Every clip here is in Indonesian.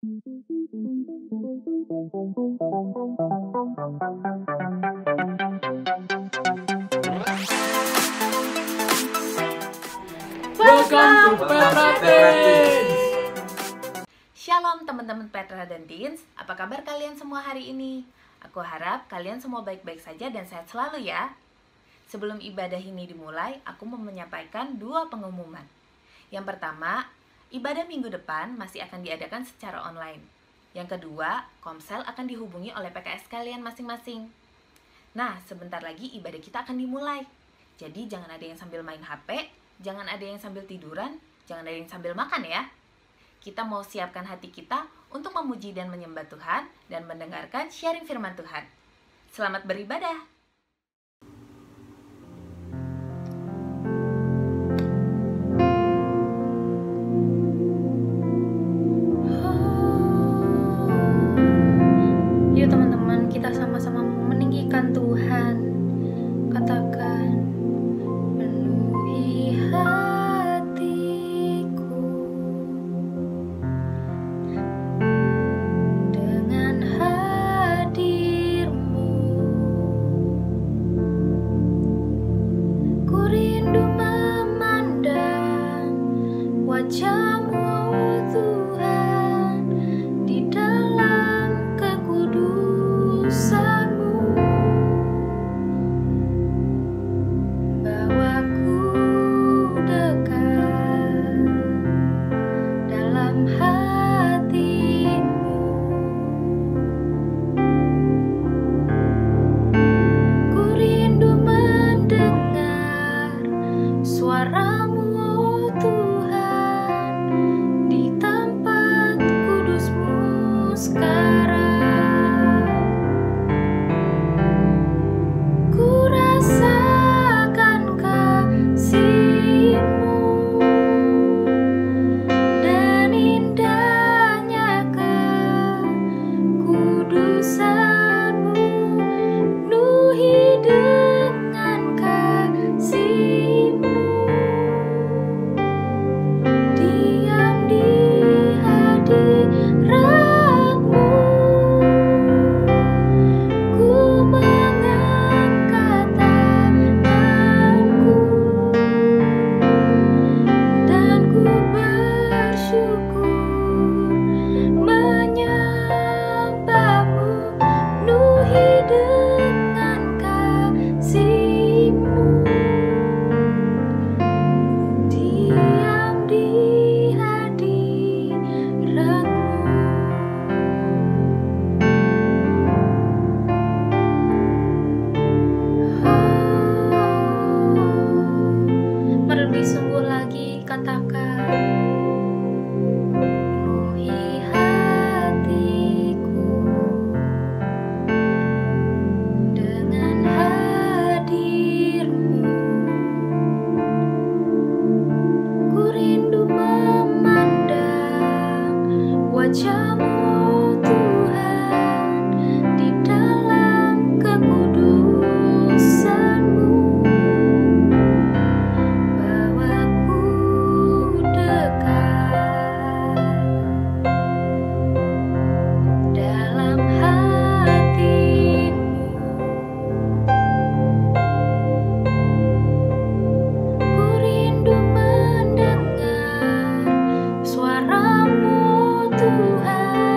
Welcome to Petra Teens. Shalom teman-teman Petra dan Teens, apa kabar kalian semua hari ini? Aku harap kalian semua baik-baik saja dan sehat selalu ya. Sebelum ibadah ini dimulai, aku mau menyampaikan 2 pengumuman. Yang pertama, ibadah minggu depan masih akan diadakan secara online. Yang kedua, Komsel akan dihubungi oleh PKS kalian masing-masing. Nah, sebentar lagi ibadah kita akan dimulai. Jadi jangan ada yang sambil main HP, jangan ada yang sambil tiduran, jangan ada yang sambil makan ya. Kita mau siapkan hati kita untuk memuji dan menyembah Tuhan dan mendengarkan sharing firman Tuhan. Selamat beribadah. Yuk teman-teman, kita sama-sama meninggikan Tuhan. Katakan, penuhi hatiku dengan hadir-Mu. Ku rindu memandang wajah-Mu, Tuhan, di dalam kekudusan-Mu. Bawaku dekat dalam hati-Mu. Ku rindu mendengar suara-Mu, Tuhan, di tempat kudus-Mu sekarang. Ku rasakan kasih-Mu dan indahnya kekudusan-Mu. Penuhi dengan kasih-Mu, diam di hadirat-Mu. Ku mengangkat tanganku dan ku bersyukur menyembah-Mu. Penuhi dengan kasih-Mu, diam di hadirat-Mu. Mari lebih sungguh lagi katakan, penuhi hatiku dengan hadir-Mu. Ku rindu memandang wajah-Mu, Tuhan, di dalam kekudusan-Mu. Bawaku dekat dalam hati-Mu. Ku rindu mendengar suara-Mu, Tuhan,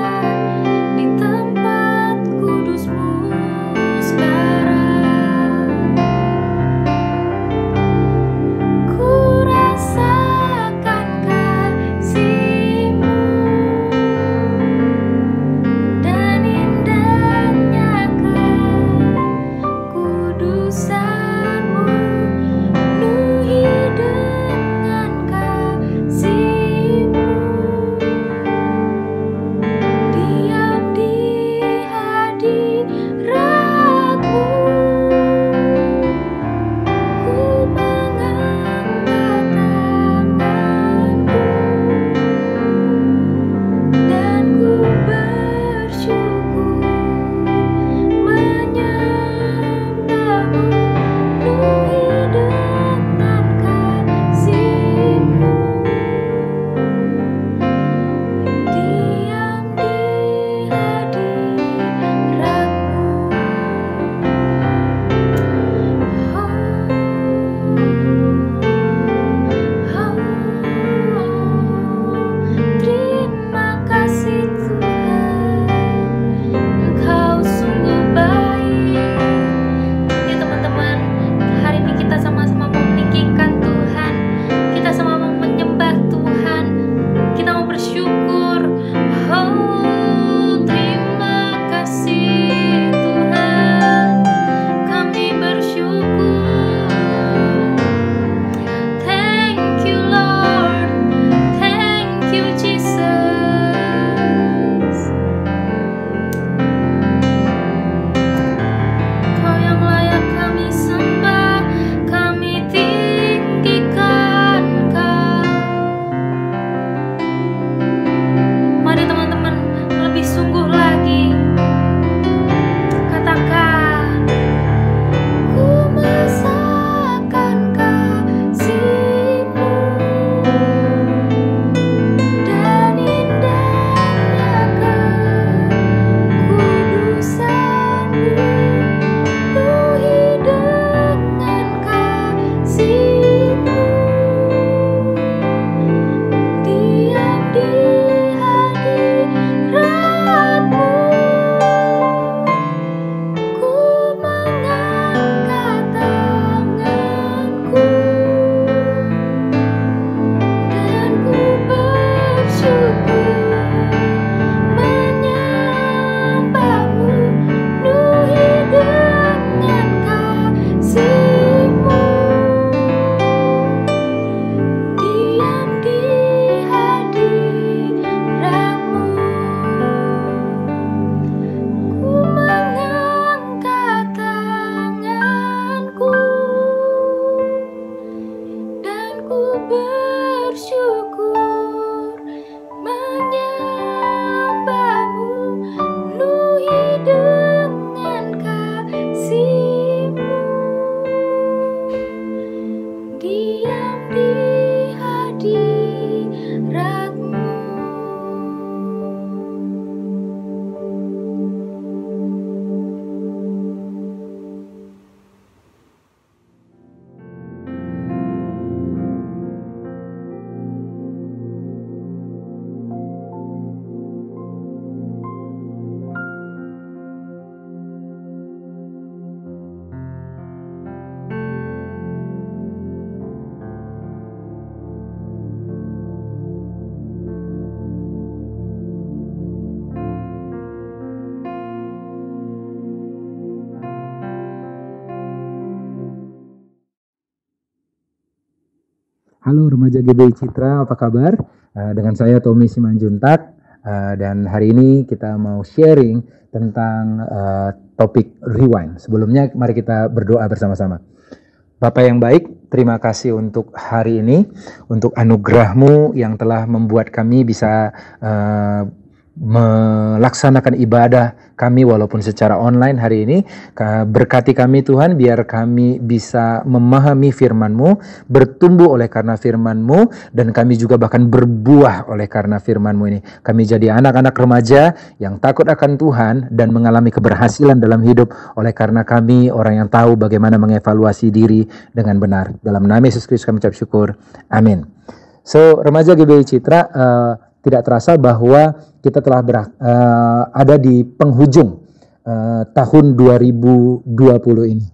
Halo remaja GBI Citra, apa kabar? Dengan saya Tommy Simanjuntak, dan hari ini kita mau sharing tentang topik rewind. Sebelumnya mari kita berdoa bersama-sama. Bapa yang baik, terima kasih untuk hari ini, untuk anugerah-Mu yang telah membuat kami bisa melaksanakan ibadah kami walaupun secara online hari ini. Berkati kami Tuhan, biar kami bisa memahami firman-Mu, bertumbuh oleh karena firman-Mu, dan kami juga bahkan berbuah oleh karena firman-Mu ini. Kami jadi anak-anak remaja yang takut akan Tuhan dan mengalami keberhasilan dalam hidup oleh karena kami orang yang tahu bagaimana mengevaluasi diri dengan benar. Dalam nama Yesus Kristus kami ucap syukur. Amin. So, remaja GBI Citra, tidak terasa bahwa kita telah ada di penghujung tahun 2020 ini.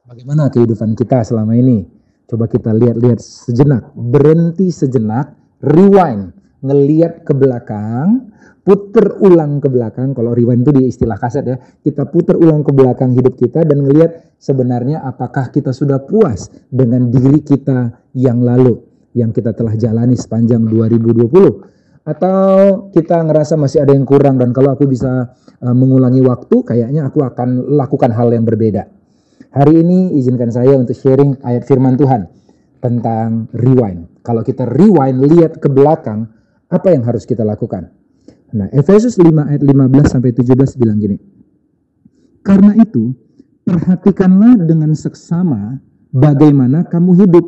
Bagaimana kehidupan kita selama ini? Coba kita lihat sejenak, berhenti sejenak, rewind, ngelihat ke belakang, puter ulang ke belakang. Kalau rewind itu di istilah kaset ya, kita puter ulang ke belakang hidup kita dan ngelihat sebenarnya apakah kita sudah puas dengan diri kita yang lalu, yang kita telah jalani sepanjang 2020. Atau kita ngerasa masih ada yang kurang, dan kalau aku bisa mengulangi waktu, kayaknya aku akan lakukan hal yang berbeda. Hari ini izinkan saya untuk sharing ayat firman Tuhan tentang rewind. Kalau kita rewind, lihat ke belakang, apa yang harus kita lakukan? Nah, Efesus 5 ayat 15-17 bilang gini. Karena itu, perhatikanlah dengan seksama bagaimana kamu hidup.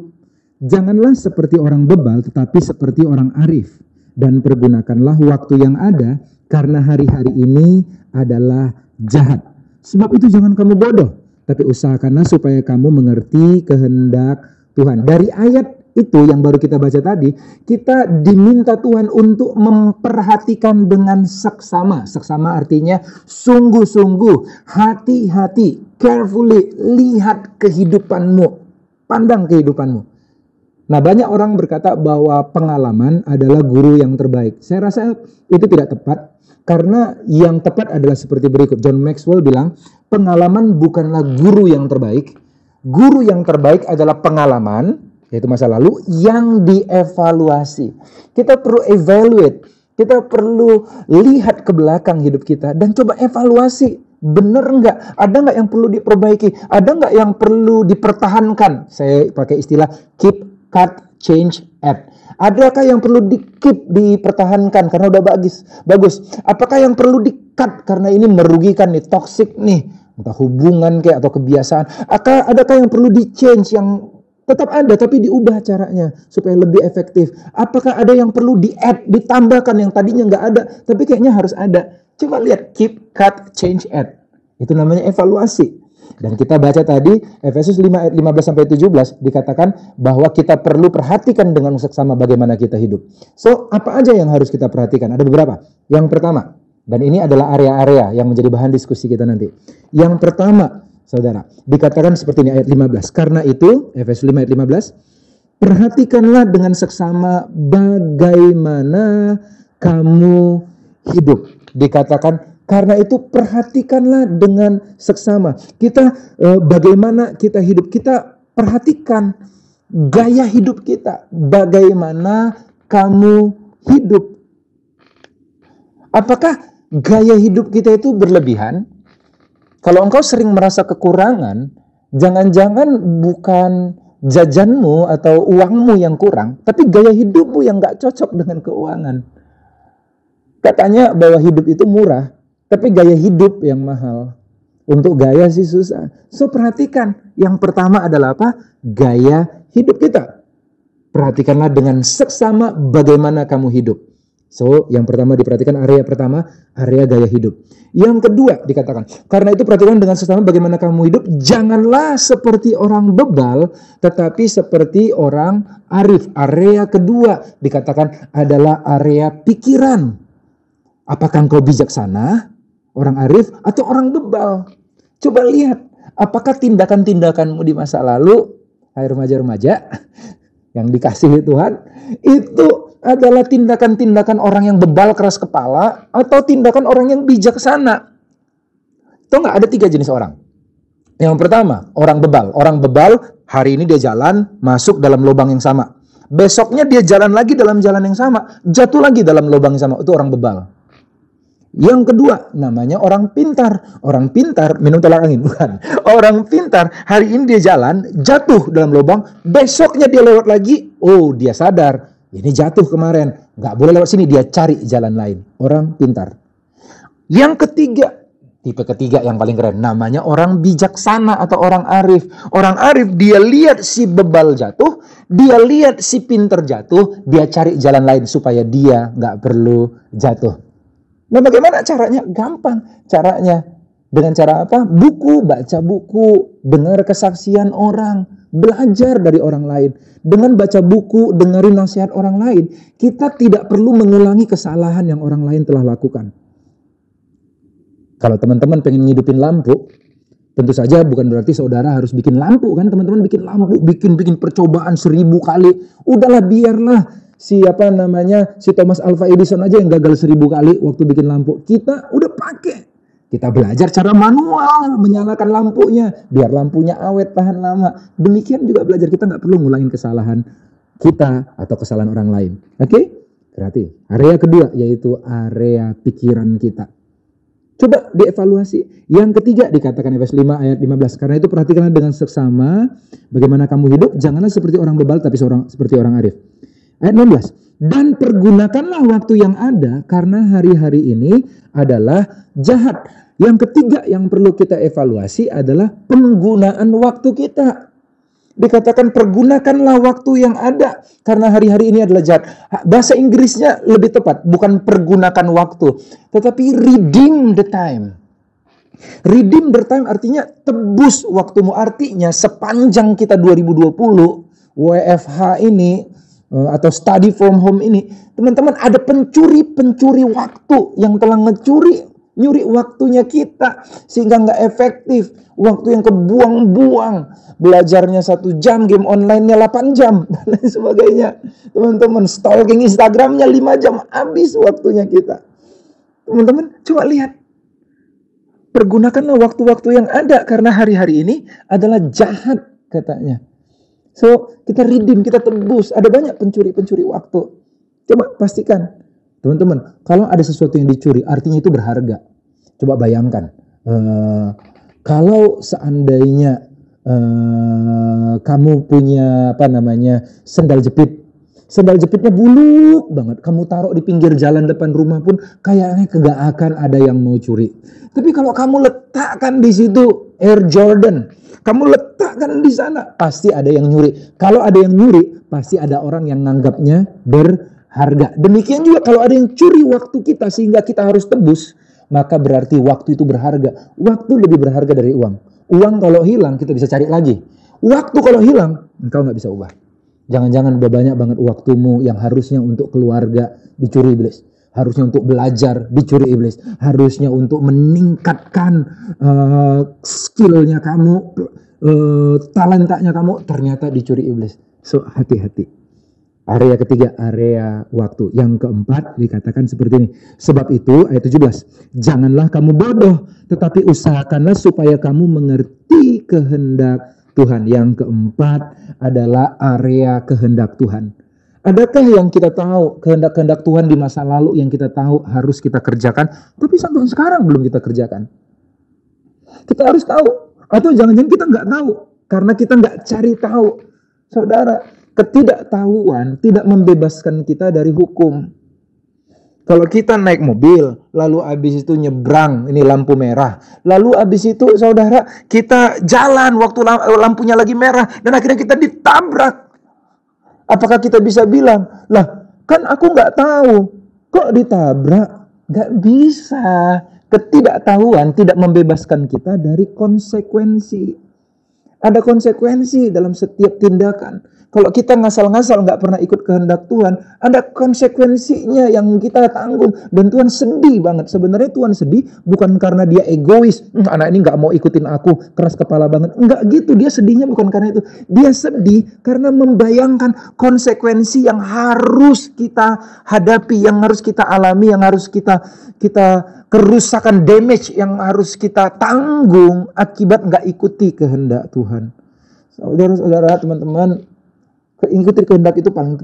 Janganlah seperti orang bebal, tetapi seperti orang arif. Dan pergunakanlah waktu yang ada, karena hari-hari ini adalah jahat. Sebab itu jangan kamu bodoh, tapi usahakanlah supaya kamu mengerti kehendak Tuhan. Dari ayat itu yang baru kita baca tadi, kita diminta Tuhan untuk memperhatikan dengan seksama. Seksama artinya sungguh-sungguh, hati-hati, carefully, lihat kehidupanmu, pandang kehidupanmu. Nah, banyak orang berkata bahwa pengalaman adalah guru yang terbaik. Saya rasa itu tidak tepat, karena yang tepat adalah seperti berikut. John Maxwell bilang, pengalaman bukanlah guru yang terbaik. Guru yang terbaik adalah pengalaman, yaitu masa lalu, yang dievaluasi. Kita perlu evaluate, kita perlu lihat ke belakang hidup kita dan coba evaluasi. Benar enggak? Ada enggak yang perlu diperbaiki? Ada enggak yang perlu dipertahankan? Saya pakai istilah keep, cut, change, add. Adakah yang perlu di-keep, dipertahankan karena udah bagus? Apakah yang perlu di-cut karena ini merugikan nih, toxic nih, entah hubungan kayak atau kebiasaan? Adakah yang perlu di-change, yang tetap ada tapi diubah caranya supaya lebih efektif? Apakah ada yang perlu di-add, ditambahkan yang tadinya nggak ada tapi kayaknya harus ada? Coba lihat, keep, cut, change, add. Itu namanya evaluasi. Dan kita baca tadi Efesus 5 ayat 15-17 dikatakan bahwa kita perlu perhatikan dengan seksama bagaimana kita hidup. So, apa aja yang harus kita perhatikan? Ada beberapa. Yang pertama, dan ini adalah area-area yang menjadi bahan diskusi kita nanti. Yang pertama, saudara, dikatakan seperti ini ayat 15. Karena itu, Efesus 5 ayat 15, perhatikanlah dengan seksama bagaimana kamu hidup. Dikatakan karena itu perhatikanlah dengan seksama. Bagaimana kita hidup. Kita perhatikan gaya hidup kita. Bagaimana kamu hidup. Apakah gaya hidup kita itu berlebihan? Kalau engkau sering merasa kekurangan, jangan-jangan bukan jajanmu atau uangmu yang kurang, tapi gaya hidupmu yang gak cocok dengan keuangan. Katanya bahwa hidup itu murah, tapi gaya hidup yang mahal. Untuk gaya sih susah. So, perhatikan. Yang pertama adalah apa? Gaya hidup kita. Perhatikanlah dengan seksama bagaimana kamu hidup. So, yang pertama diperhatikan area pertama, area gaya hidup. Yang kedua dikatakan, karena itu perhatikan dengan seksama bagaimana kamu hidup. Janganlah seperti orang bebal, tetapi seperti orang arif. Area kedua dikatakan adalah area pikiran. Apakah engkau bijaksana, orang arif, atau orang bebal? Coba lihat, apakah tindakan-tindakanmu di masa lalu, hai remaja-remaja yang dikasihi Tuhan, itu adalah tindakan-tindakan orang yang bebal, keras kepala, atau tindakan orang yang bijaksana? Tahu nggak, ada 3 jenis orang. Yang pertama, orang bebal. Orang bebal, hari ini dia jalan, masuk dalam lubang yang sama. besoknya dia jalan lagi dalam jalan yang sama, jatuh lagi dalam lubang yang sama. Itu orang bebal. Yang kedua, namanya orang pintar. Orang pintar minum tolak angin, bukan. Orang pintar, hari ini dia jalan, jatuh dalam lubang, besoknya dia lewat lagi, oh dia sadar, ini jatuh kemarin, nggak boleh lewat sini, dia cari jalan lain. Orang pintar. Yang ketiga, tipe ketiga yang paling keren, namanya orang bijaksana atau orang arif. Orang arif, dia lihat si bebal jatuh, dia lihat si pintar jatuh, dia cari jalan lain supaya dia nggak perlu jatuh. Nah, bagaimana caranya? Gampang caranya. Dengan cara apa? Buku, baca buku, dengar kesaksian orang, belajar dari orang lain. Dengan baca buku, dengerin nasihat orang lain, kita tidak perlu mengulangi kesalahan yang orang lain telah lakukan. Kalau teman-teman pengen ngidupin lampu, tentu saja bukan berarti saudara harus bikin lampu kan. Teman-teman bikin lampu, bikin percobaan 1000 kali. Udahlah, biarlah. Si Thomas Alva Edison aja yang gagal 1000 kali waktu bikin lampu. Kita udah pakai. Kita belajar cara manual menyalakan lampunya. Biar lampunya awet, tahan lama. Demikian juga belajar. Kita nggak perlu ngulangin kesalahan kita atau kesalahan orang lain. Oke? Berarti area kedua yaitu area pikiran kita. Coba dievaluasi. Yang ketiga dikatakan Efesus 5 ayat 15. Karena itu perhatikanlah dengan seksama bagaimana kamu hidup. Janganlah seperti orang bebal tapi seperti orang arif. Ayat 16. Dan pergunakanlah waktu yang ada karena hari-hari ini adalah jahat. Yang ketiga yang perlu kita evaluasi adalah penggunaan waktu kita. Dikatakan pergunakanlah waktu yang ada karena hari-hari ini adalah jahat. Bahasa Inggrisnya lebih tepat, bukan pergunakan waktu, tetapi redeem the time. Redeem the time artinya tebus waktumu. Artinya sepanjang kita 2020 WFH ini atau study from home ini, teman-teman, ada pencuri waktu yang telah nyuri waktunya kita sehingga nggak efektif, waktu yang kebuang-buang, belajarnya 1 jam, game online-nya 8 jam dan lain sebagainya. Teman-teman, stalking Instagramnya 5 jam, habis waktunya kita. Teman-teman, coba lihat, pergunakanlah waktu-waktu yang ada karena hari-hari ini adalah jahat katanya. So, kita redeem, kita tebus. Ada banyak pencuri waktu. Coba pastikan, teman-teman, kalau ada sesuatu yang dicuri, artinya itu berharga. Coba bayangkan, kalau seandainya kamu punya sendal jepit. Sendal jepitnya buluk banget. Kamu taruh di pinggir jalan depan rumah pun kayaknya gak akan ada yang mau curi. Tapi kalau kamu letakkan di situ Air Jordan, kamu letakkan di sana, pasti ada yang nyuri. Kalau ada yang nyuri, pasti ada orang yang nganggapnya berharga. Demikian juga kalau ada yang curi waktu kita sehingga kita harus tebus, maka berarti waktu itu berharga. Waktu lebih berharga dari uang. Uang kalau hilang kita bisa cari lagi. Waktu kalau hilang, engkau gak bisa ubah. Jangan-jangan udah banyak banget waktumu yang harusnya untuk keluarga dicuri iblis. Harusnya untuk belajar dicuri iblis. Harusnya untuk meningkatkan skillnya kamu, talentanya kamu, ternyata dicuri iblis. So, hati-hati. Area ketiga, area waktu. Yang keempat dikatakan seperti ini. Sebab itu, ayat 17. Janganlah kamu bodoh, tetapi usahakanlah supaya kamu mengerti kehendak Tuhan. Yang keempat adalah area kehendak Tuhan. Adakah yang kita tahu kehendak-kehendak Tuhan di masa lalu yang kita tahu harus kita kerjakan, tapi sampai sekarang belum kita kerjakan? Kita harus tahu. Atau jangan-jangan kita nggak tahu karena kita nggak cari tahu. Saudara, ketidaktahuan tidak membebaskan kita dari hukum. Kalau kita naik mobil, lalu habis itu nyebrang, ini lampu merah. Lalu habis itu saudara, kita jalan waktu lampunya lagi merah, dan akhirnya kita ditabrak. Apakah kita bisa bilang, lah kan aku nggak tahu, kok ditabrak? Nggak bisa. Ketidaktahuan tidak membebaskan kita dari konsekuensi. Ada konsekuensi dalam setiap tindakan. Kalau kita ngasal-ngasal nggak pernah ikut kehendak Tuhan, ada konsekuensinya yang kita tanggung. Dan Tuhan sedih banget. Sebenarnya Tuhan sedih bukan karena dia egois. Anak ini nggak mau ikutin aku, keras kepala banget. Enggak gitu, dia sedihnya bukan karena itu. Dia sedih karena membayangkan konsekuensi yang harus kita hadapi, yang harus kita alami, yang harus kita kerusakan, damage yang harus kita tanggung akibat nggak ikuti kehendak Tuhan. Saudara-saudara, teman-teman, Ngikuti kehendak itu paling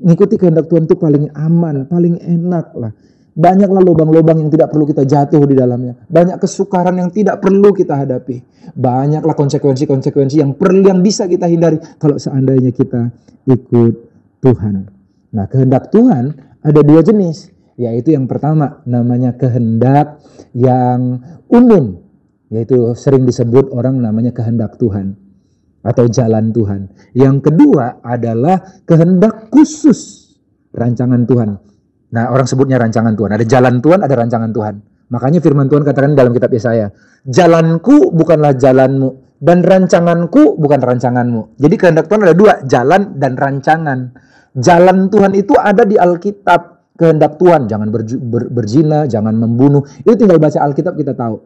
ngikuti kehendak Tuhan itu paling aman, paling enak lah. Banyaklah lubang-lubang yang tidak perlu kita jatuh di dalamnya. Banyak kesukaran yang tidak perlu kita hadapi. Banyaklah konsekuensi-konsekuensi yang bisa kita hindari kalau seandainya kita ikut Tuhan. Nah, kehendak Tuhan ada dua jenis. Yaitu yang pertama namanya kehendak yang umum. Yaitu sering disebut orang namanya kehendak Tuhan. Atau jalan Tuhan. Yang kedua adalah kehendak khusus, rancangan Tuhan. Nah, orang sebutnya rancangan Tuhan. Ada jalan Tuhan, ada rancangan Tuhan. Makanya firman Tuhan katakan dalam kitab Yesaya, jalanku bukanlah jalanmu, dan rancanganku bukan rancanganmu. Jadi kehendak Tuhan ada dua, jalan dan rancangan. Jalan Tuhan itu ada di Alkitab. Kehendak Tuhan, jangan berzina, jangan membunuh. Itu tinggal baca Alkitab kita tahu.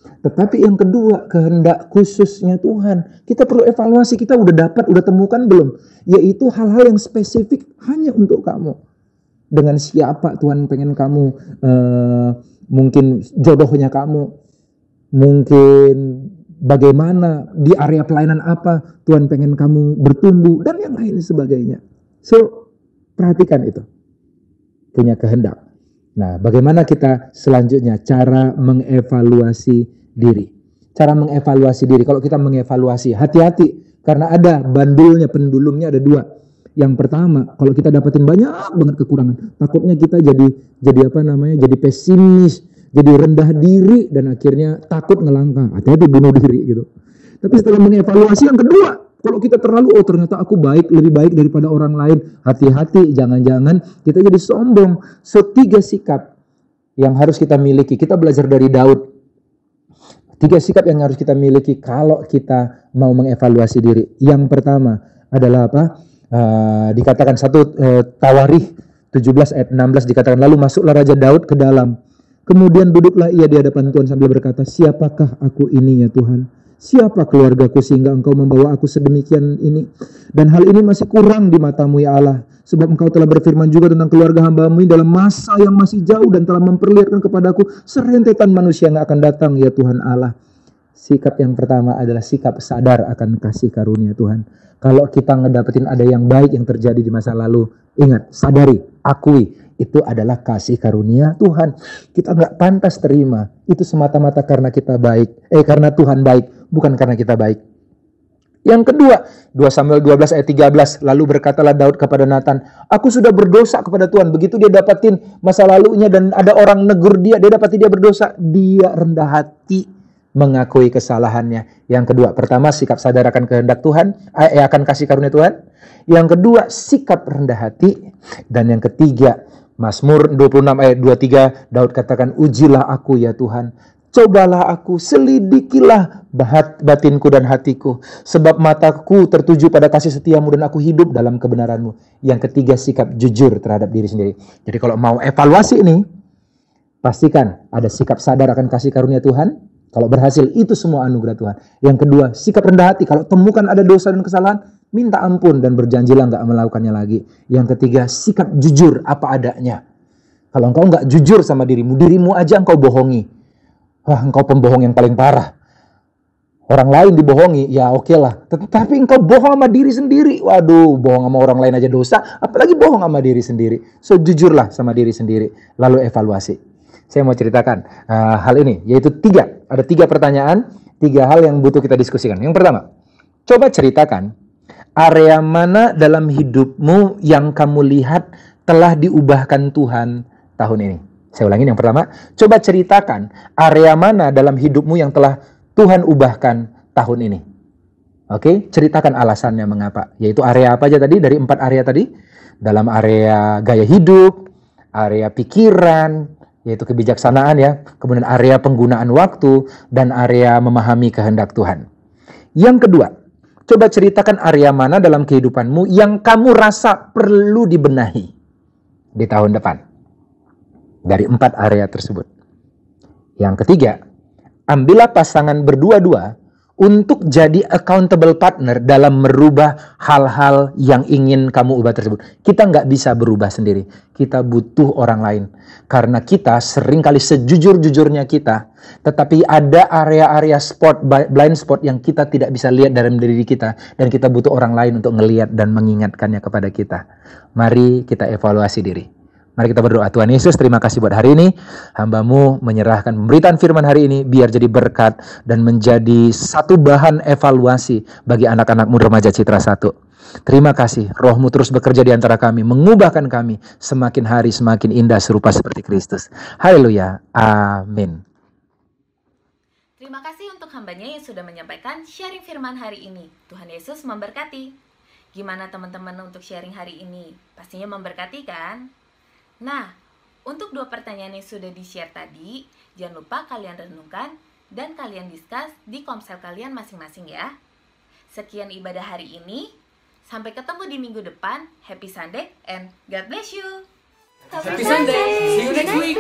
Tetapi yang kedua, kehendak khususnya Tuhan. Kita perlu evaluasi, kita udah temukan belum? Yaitu hal-hal yang spesifik hanya untuk kamu. Dengan siapa Tuhan pengen kamu, mungkin jodohnya kamu, mungkin bagaimana, di area pelayanan apa Tuhan pengen kamu bertumbuh, dan yang lain sebagainya. So, perhatikan itu. Punya kehendak. Nah, bagaimana kita selanjutnya cara mengevaluasi diri. Cara mengevaluasi diri. Kalau kita mengevaluasi, hati-hati karena ada pendulumnya ada dua. Yang pertama, kalau kita dapatin banyak banget kekurangan, takutnya kita jadi pesimis, jadi rendah diri dan akhirnya takut ngelangkah. Hati-hati bunuh diri gitu. Tapi setelah mengevaluasi yang kedua, kalau kita terlalu ternyata aku lebih baik daripada orang lain, hati-hati, jangan-jangan kita jadi sombong. So, 3 sikap yang harus kita miliki. Kita belajar dari Daud. 3 sikap yang harus kita miliki kalau kita mau mengevaluasi diri. Yang pertama adalah apa? Dikatakan Tawarikh 17 ayat 16 dikatakan, lalu masuklah Raja Daud ke dalam. Kemudian duduklah ia di hadapan Tuhan sambil berkata, siapakah aku ini ya Tuhan? Siapa keluargaku sehingga engkau membawa aku sedemikian ini? Dan hal ini masih kurang di matamu ya Allah. Sebab engkau telah berfirman juga tentang keluarga hamba-Mu ini dalam masa yang masih jauh dan telah memperlihatkan kepadaku serentetan manusia yang akan datang ya Tuhan Allah. Sikap yang pertama adalah sikap sadar akan kasih karunia Tuhan. Kalau kita ngedapetin ada yang baik yang terjadi di masa lalu, ingat, sadari, akui, itu adalah kasih karunia Tuhan. Kita nggak pantas terima. Itu semata-mata karena kita baik. Karena Tuhan baik, bukan karena kita baik. Yang kedua, 2 Samuel 12 ayat 13. Lalu berkatalah Daud kepada Nathan, aku sudah berdosa kepada Tuhan. Begitu dia dapatin masa lalunya dan ada orang negur dia dapati dia berdosa. Dia rendah hati mengakui kesalahannya. Yang kedua, pertama sikap sadar akan kehendak Tuhan, akan kasih karunia Tuhan. Yang kedua, sikap rendah hati. Dan yang ketiga, Mazmur 26 ayat 23, Daud katakan, ujilah aku ya Tuhan, cobalah aku, selidikilah batinku dan hatiku, sebab mataku tertuju pada kasih setiamu dan aku hidup dalam kebenaranmu. Yang ketiga, sikap jujur terhadap diri sendiri. Jadi kalau mau evaluasi ini, pastikan ada sikap sadar akan kasih karunia Tuhan. Kalau berhasil, itu semua anugerah Tuhan. Yang kedua, sikap rendah hati. Kalau temukan ada dosa dan kesalahan, minta ampun dan berjanjilah nggak melakukannya lagi. Yang ketiga, sikap jujur apa adanya. Kalau engkau nggak jujur sama dirimu aja engkau bohongi. Wah, engkau pembohong yang paling parah. Orang lain dibohongi, ya oke lah. Tetapi engkau bohong sama diri sendiri. Waduh, bohong sama orang lain aja dosa. Apalagi bohong sama diri sendiri. So, jujurlah sama diri sendiri. Lalu evaluasi. Saya mau ceritakan hal ini, yaitu 3. Ada 3 pertanyaan, 3 hal yang butuh kita diskusikan. Yang pertama, coba ceritakan area mana dalam hidupmu yang kamu lihat telah diubahkan Tuhan tahun ini. Saya ulangin, yang pertama, coba ceritakan area mana dalam hidupmu yang telah Tuhan ubahkan tahun ini. Oke, ceritakan alasannya mengapa. Yaitu area apa aja tadi, dari 4 area tadi. Dalam area gaya hidup, area pikiran, yaitu kebijaksanaan ya, kemudian area penggunaan waktu, dan area memahami kehendak Tuhan. Yang kedua, coba ceritakan area mana dalam kehidupanmu yang kamu rasa perlu dibenahi di tahun depan. Dari 4 area tersebut. Yang ketiga, ambillah pasangan berdua-dua untuk jadi accountable partner dalam merubah hal-hal yang ingin kamu ubah tersebut. Kita nggak bisa berubah sendiri. Kita butuh orang lain. Karena kita seringkali sejujur-jujurnya kita, tetapi ada area-area blind spot yang kita tidak bisa lihat dalam diri kita. Dan kita butuh orang lain untuk ngelihat dan mengingatkannya kepada kita. Mari kita evaluasi diri. Mari kita berdoa. Tuhan Yesus, terima kasih buat hari ini. Hamba-Mu menyerahkan pemberitaan firman hari ini biar jadi berkat dan menjadi satu bahan evaluasi bagi anak-anak-Mu remaja Citra 1. Terima kasih, Roh-Mu terus bekerja di antara kami, mengubahkan kami semakin hari semakin indah serupa seperti Kristus. Haleluya. Amin. Terima kasih untuk hambanya yang sudah menyampaikan sharing firman hari ini. Tuhan Yesus memberkati. Gimana teman-teman untuk sharing hari ini? Pastinya memberkati kan? Nah, untuk 2 pertanyaan yang sudah di-share tadi, jangan lupa kalian renungkan dan kalian discuss di komsel kalian masing-masing ya. Sekian ibadah hari ini. Sampai ketemu di minggu depan. Happy Sunday and God bless you. Happy Sunday. See you next week.